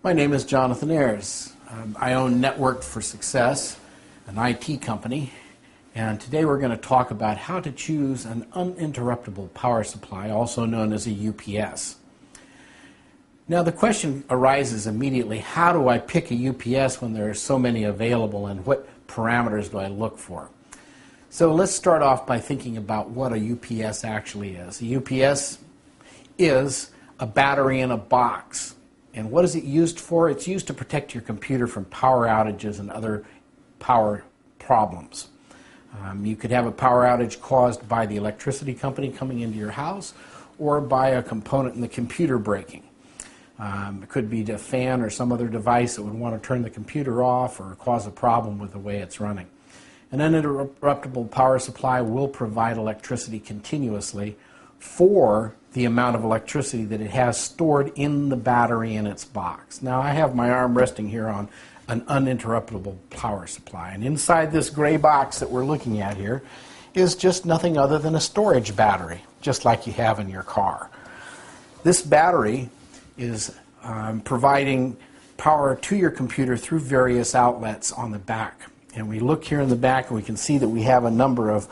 My name is Jonathan Ayers. I own Networked for Success, an IT company, and today we're going to talk about how to choose an uninterruptible power supply, also known as a UPS. Now the question arises immediately, how do I pick a UPS when there are so many available, and what parameters do I look for? So let's start off by thinking about what a UPS actually is. A UPS is a battery in a box. And what is it used for? It's used to protect your computer from power outages and other power problems. You could have a power outage caused by the electricity company coming into your house or by a component in the computer breaking. It could be a fan or some other device that would want to turn the computer off or cause a problem with the way it's running. An uninterruptible power supply will provide electricity continuously for the amount of electricity that it has stored in the battery in its box. Now I have my arm resting here on an uninterruptible power supply, and inside this gray box that we're looking at here is just nothing other than a storage battery, just like you have in your car. This battery is providing power to your computer through various outlets on the back. And we look here in the back and we can see that we have a number of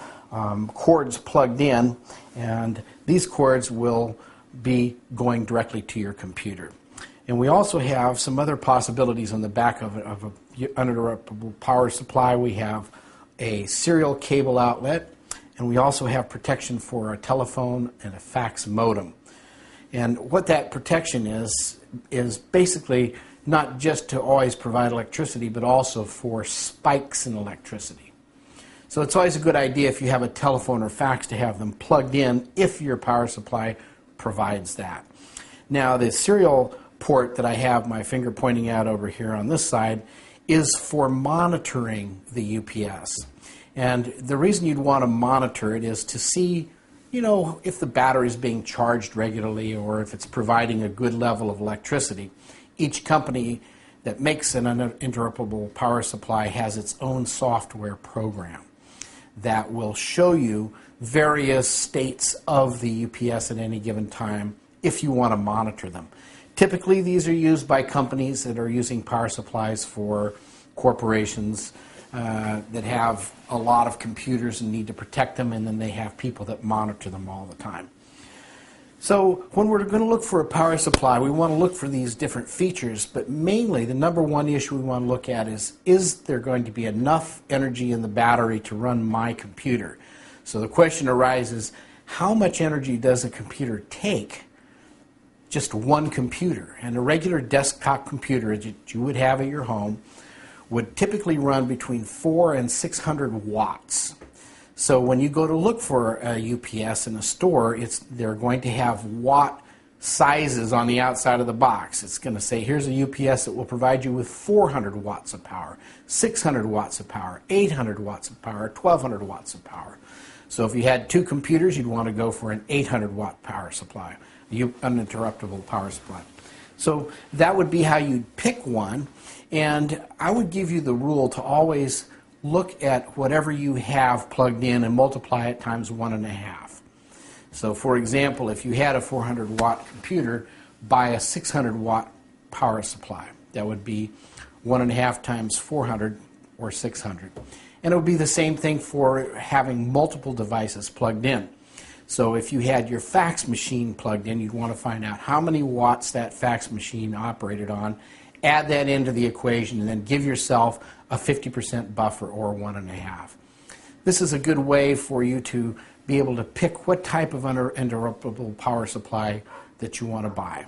cords plugged in, and these cords will be going directly to your computer. And we also have some other possibilities on the back of an uninterruptible power supply. We have a serial cable outlet, and we also have protection for a telephone and a fax modem. And what that protection is basically not just to always provide electricity, but also for spikes in electricity. So it's always a good idea if you have a telephone or fax to have them plugged in if your power supply provides that. Now the serial port that I have my finger pointing out over here on this side is for monitoring the UPS. And the reason you'd want to monitor it is to see, if the battery is being charged regularly or if it's providing a good level of electricity. Each company that makes an uninterruptible power supply has its own software program that will show you various states of the UPS at any given time if you want to monitor them. Typically, these are used by companies that are using power supplies for corporations that have a lot of computers and need to protect them, and then they have people that monitor them all the time. So when we're going to look for a power supply, we want to look for these different features, but mainly the number one issue we want to look at is there going to be enough energy in the battery to run my computer? So the question arises, how much energy does a computer take? Just one computer. And a regular desktop computer that you would have at your home would typically run between 400 and 600 watts. So when you go to look for a UPS in a store, they're going to have watt sizes on the outside of the box. It's going to say, here's a UPS that will provide you with 400 watts of power, 600 watts of power, 800 watts of power, 1200 watts of power. So if you had two computers, you'd want to go for an 800 watt power supply, uninterruptible power supply. So that would be how you'd pick one, and I would give you the rule to always look at whatever you have plugged in and multiply it times 1.5. So for example, if you had a 400 watt computer, buy a 600 watt power supply. That would be 1.5 times 400 or 600. And it would be the same thing for having multiple devices plugged in. So if you had your fax machine plugged in, you'd want to find out how many watts that fax machine operated on, add that into the equation, and then give yourself a 50% buffer or 1.5. This is a good way for you to be able to pick what type of uninterruptible power supply that you want to buy.